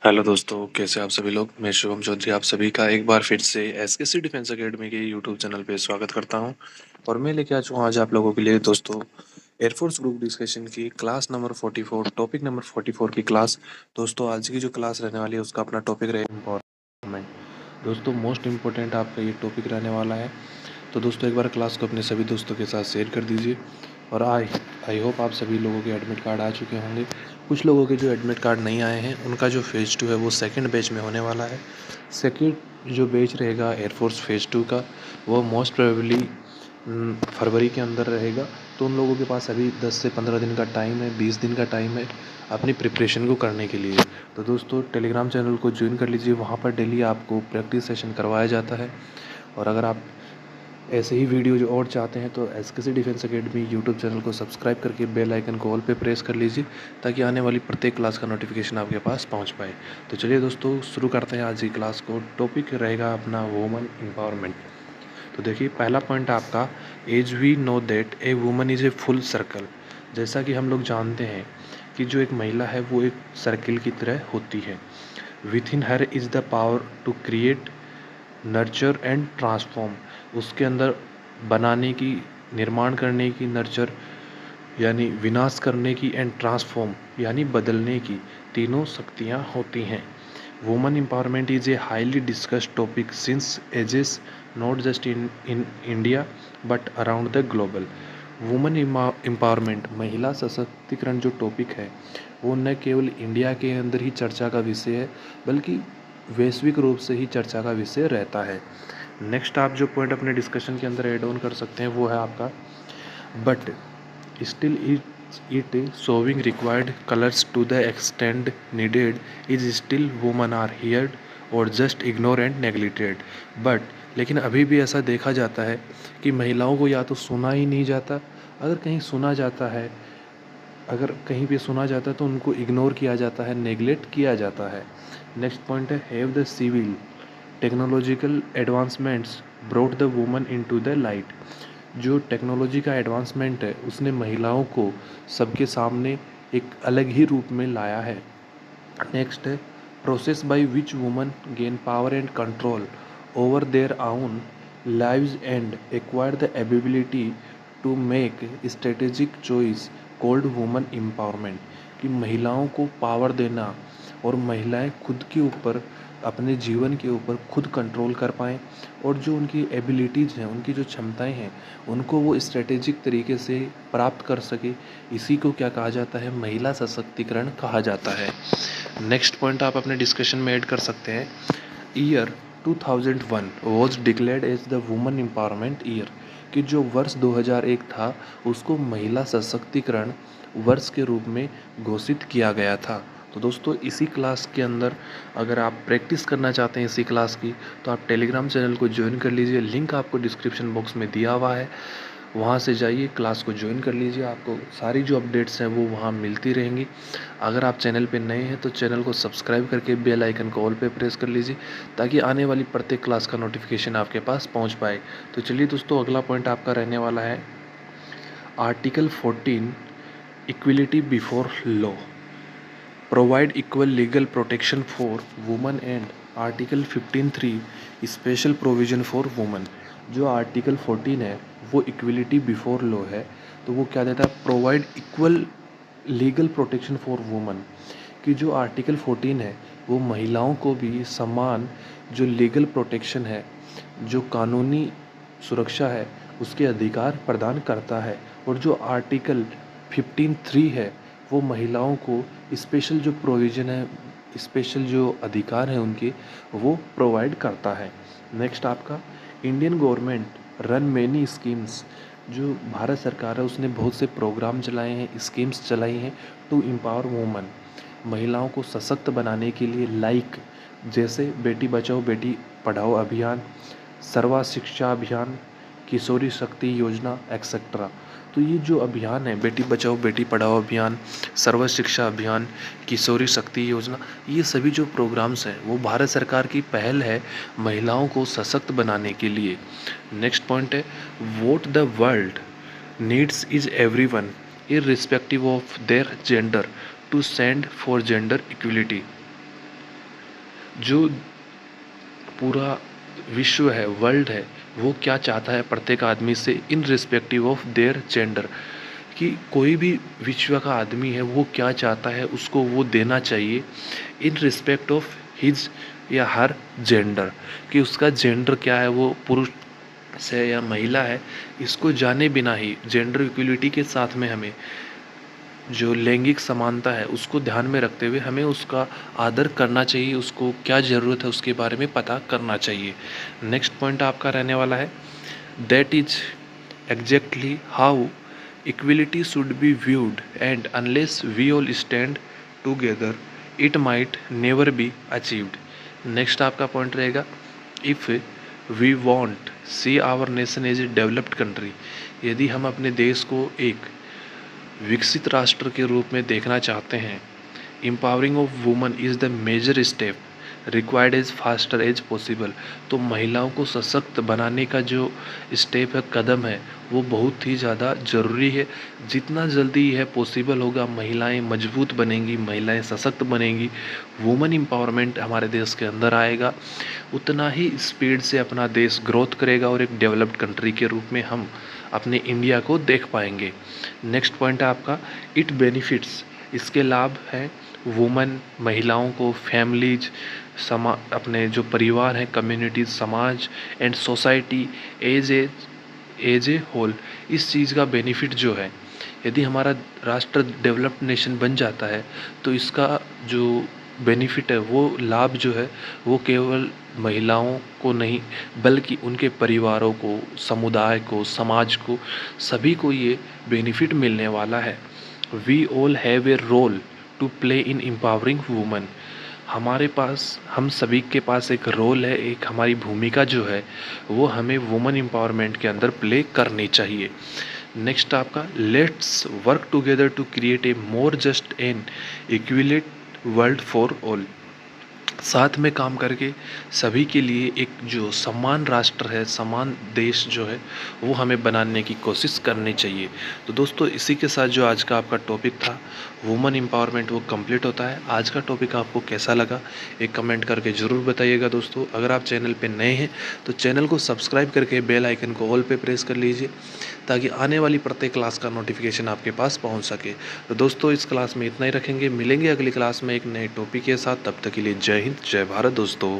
Hello दोस्तों, कैसे आप सभी लोग। मैं शुभम चौधरी आप सभी का एक बार फिर से एसकेसी डिफेंस एकेडमी के यूट्यूब चैनल पे स्वागत करता हूं। और मैं लेके आ चुका हूं आज आप लोगों के लिए दोस्तों एयरफोर्स ग्रुप डिस्कशन की क्लास नंबर 44 टॉपिक नंबर 44 की क्लास। दोस्तों आज की जो क्लास रहने वाली है उसका अपना टॉपिक रहेगा एम्पावरमेंट। दोस्तों मोस्ट इम्पोर्टेंट आपका ये टॉपिक रहने वाला है। तो दोस्तों एक बार क्लास को अपने सभी दोस्तों के साथ शेयर कर दीजिए। और आई होप आप सभी लोगों के एडमिट कार्ड आ चुके होंगे। कुछ लोगों के जो एडमिट कार्ड नहीं आए हैं उनका जो फेज़ 2 है वो सेकंड बैच में होने वाला है। सेकंड जो बैच रहेगा एयरफोर्स फेज़ 2 का वो मोस्ट प्रोबेबली फरवरी के अंदर रहेगा। तो उन लोगों के पास अभी 10 से 15 दिन का टाइम है, 20 दिन का टाइम है अपनी प्रिपरेशन को करने के लिए। तो दोस्तों टेलीग्राम चैनल को ज्वाइन कर लीजिए, वहाँ पर डेली आपको प्रैक्टिस सेशन करवाया जाता है। और अगर आप ऐसे ही वीडियो जो और चाहते हैं तो एसकेसी डिफेंस एकेडमी यूट्यूब चैनल को सब्सक्राइब करके बेल आइकन को ऑल पे प्रेस कर लीजिए ताकि आने वाली प्रत्येक क्लास का नोटिफिकेशन आपके पास पहुंच पाए। तो चलिए दोस्तों शुरू करते हैं आज की क्लास को। टॉपिक रहेगा अपना वुमेन एम्पावरमेंट। तो देखिए पहला पॉइंट आपका, as we know that a woman is a full circle. जैसा कि हम लोग जानते हैं कि जो एक महिला है वो एक सर्किल की तरह होती है। With in her is the power to create, nurture and transform. उसके अंदर बनाने की, निर्माण करने की, नर्चर यानी विनाश करने की, एंड ट्रांसफॉर्म यानी बदलने की तीनों शक्तियाँ होती हैं। Women empowerment is a highly discussed topic since ages, not just in India but around the global. Women empowerment, महिला सशक्तिकरण जो टॉपिक है वो न केवल इंडिया के अंदर ही चर्चा का विषय है बल्कि वैश्विक रूप से ही चर्चा का विषय रहता है। नेक्स्ट आप जो पॉइंट अपने डिस्कशन के अंदर एड ऑन कर सकते हैं वो है आपका, but still it showing required colors to the extent needed is still women are heard or just ignored and neglected। But लेकिन अभी भी ऐसा देखा जाता है कि महिलाओं को या तो सुना ही नहीं जाता, अगर कहीं सुना जाता है, अगर कहीं पे सुना जाता है तो उनको इग्नोर किया जाता है, नेगलेक्ट किया जाता है। नेक्स्ट पॉइंट है, have the civil technological advancements brought the woman into the light. जो टेक्नोलॉजी का एडवांसमेंट है उसने महिलाओं को सबके सामने एक अलग ही रूप में लाया है। नेक्स्ट है, process by which woman gain power and control over their own lives and acquire the ability to make strategic choice called woman empowerment. कि महिलाओं को पावर देना और महिलाएं खुद के ऊपर, अपने जीवन के ऊपर खुद कंट्रोल कर पाएँ और जो उनकी एबिलिटीज़ हैं, उनकी जो क्षमताएं हैं उनको वो स्ट्रेटेजिक तरीके से प्राप्त कर सके। इसी को क्या कहा जाता है, महिला सशक्तिकरण कहा जाता है। नेक्स्ट पॉइंट आप अपने डिस्कशन में ऐड कर सकते हैं, year 2001 was declared as the women empowerment year. कि जो वर्ष 2001 था उसको महिला सशक्तिकरण वर्ष के रूप में घोषित किया गया था। तो दोस्तों इसी क्लास के अंदर अगर आप प्रैक्टिस करना चाहते हैं इसी क्लास की तो आप टेलीग्राम चैनल को ज्वाइन कर लीजिए, लिंक आपको डिस्क्रिप्शन बॉक्स में दिया हुआ है। वहाँ से जाइए, क्लास को ज्वाइन कर लीजिए, आपको सारी जो अपडेट्स हैं वो वहाँ मिलती रहेंगी। अगर आप चैनल पे नए हैं तो चैनल को सब्सक्राइब करके बेल आइकन को ऑल पे प्रेस कर लीजिए ताकि आने वाली प्रत्येक क्लास का नोटिफिकेशन आपके पास पहुँच पाए। तो चलिए दोस्तों अगला पॉइंट आपका रहने वाला है, article 14 equality before law provide equal legal protection for woman and article 15(3) special provision for woman. जो आर्टिकल 14 है वो इक्वलिटी बिफोर लॉ है। तो वो क्या देता है, provide equal legal protection for woman. कि जो आर्टिकल 14 है वो महिलाओं को भी समान जो लीगल प्रोटेक्शन है, जो कानूनी सुरक्षा है उसके अधिकार प्रदान करता है। और जो आर्टिकल 15(3) है वो महिलाओं को स्पेशल जो प्रोविज़न है, स्पेशल जो अधिकार हैं उनके, वो प्रोवाइड करता है। नेक्स्ट आपका, Indian government run many schemes. जो भारत सरकार है उसने बहुत से प्रोग्राम चलाए हैं, स्कीम्स चलाई हैं टू एम्पावर वुमन, महिलाओं को सशक्त बनाने के लिए, लाइक जैसे बेटी बचाओ बेटी पढ़ाओ अभियान, सर्वा शिक्षा अभियान, किशोरी शक्ति योजना एक्सेट्रा। तो ये जो अभियान है, बेटी बचाओ बेटी पढ़ाओ अभियान, सर्व शिक्षा अभियान, किशोरी शक्ति योजना, ये सभी जो प्रोग्राम्स हैं वो भारत सरकार की पहल है महिलाओं को सशक्त बनाने के लिए। नेक्स्ट पॉइंट है, vote the world needs is everyone irrespective of their gender to stand for gender equality। जो पूरा विश्व है, वर्ल्ड है, वो क्या चाहता है प्रत्येक आदमी से in respective of their gender, कि कोई भी विश्व का आदमी है वो क्या चाहता है उसको वो देना चाहिए इन रिस्पेक्ट ऑफ हिज या हर जेंडर, कि उसका जेंडर क्या है, वो पुरुष है या महिला है, इसको जाने बिना ही जेंडर इक्वलिटी के साथ में हमें जो लैंगिक समानता है उसको ध्यान में रखते हुए हमें उसका आदर करना चाहिए, उसको क्या ज़रूरत है उसके बारे में पता करना चाहिए। नेक्स्ट पॉइंट आपका रहने वाला है that is exactly how equality should be viewed and unless we all stand together it might never be achieved. Next आपका पॉइंट रहेगा if we want see our nation as a developed country, यदि हम अपने देश को एक विकसित राष्ट्र के रूप में देखना चाहते हैं, empowering of woman is the major step required as faster as possible, तो महिलाओं को सशक्त बनाने का जो स्टेप है, कदम है, वो बहुत ही ज़्यादा ज़रूरी है। जितना जल्दी यह पॉसिबल होगा, महिलाएं मजबूत बनेंगी, महिलाएं सशक्त बनेंगी, वुमेन एम्पावरमेंट हमारे देश के अंदर आएगा, उतना ही स्पीड से अपना देश ग्रोथ करेगा और एक डेवलप्ड कंट्री के रूप में हम अपने इंडिया को देख पाएंगे। नेक्स्ट पॉइंट है आपका इट बेनिफिट्स, इसके लाभ हैं वुमेन महिलाओं को, फैमिलीज अपने जो परिवार हैं, कम्युनिटीज, समाज and society as a whole, इस चीज़ का बेनिफिट जो है, यदि हमारा राष्ट्र डेवलप्ड नेशन बन जाता है तो इसका जो बेनिफिट है, वो लाभ जो है, वो केवल महिलाओं को नहीं बल्कि उनके परिवारों को, समुदाय को, समाज को, सभी को ये बेनिफिट मिलने वाला है। We all have a role to play in empowering women, हमारे पास, हम सभी के पास एक रोल है, एक हमारी भूमिका जो है वो हमें वुमेन एम्पावरमेंट के अंदर प्ले करनी चाहिए। नेक्स्ट आपका let's work together to create a more just and इक्विलेट वर्ल्ड फॉर ऑल, साथ में काम करके सभी के लिए एक जो समान राष्ट्र है, समान देश जो है, वो हमें बनाने की कोशिश करनी चाहिए। तो दोस्तों, इसी के साथ जो आज का आपका टॉपिक था वुमेन एम्पावरमेंट, वो कंप्लीट होता है। आज का टॉपिक आपको कैसा लगा एक कमेंट करके ज़रूर बताइएगा। दोस्तों, अगर आप चैनल पे नए हैं तो चैनल को सब्सक्राइब करके बेल आइकन को ऑल पे प्रेस कर लीजिए, ताकि आने वाली प्रत्येक क्लास का नोटिफिकेशन आपके पास पहुंच सके। तो दोस्तों, इस क्लास में इतना ही रखेंगे, मिलेंगे अगली क्लास में एक नए टॉपिक के साथ। तब तक के लिए जय हिंद, जय भारत दोस्तों।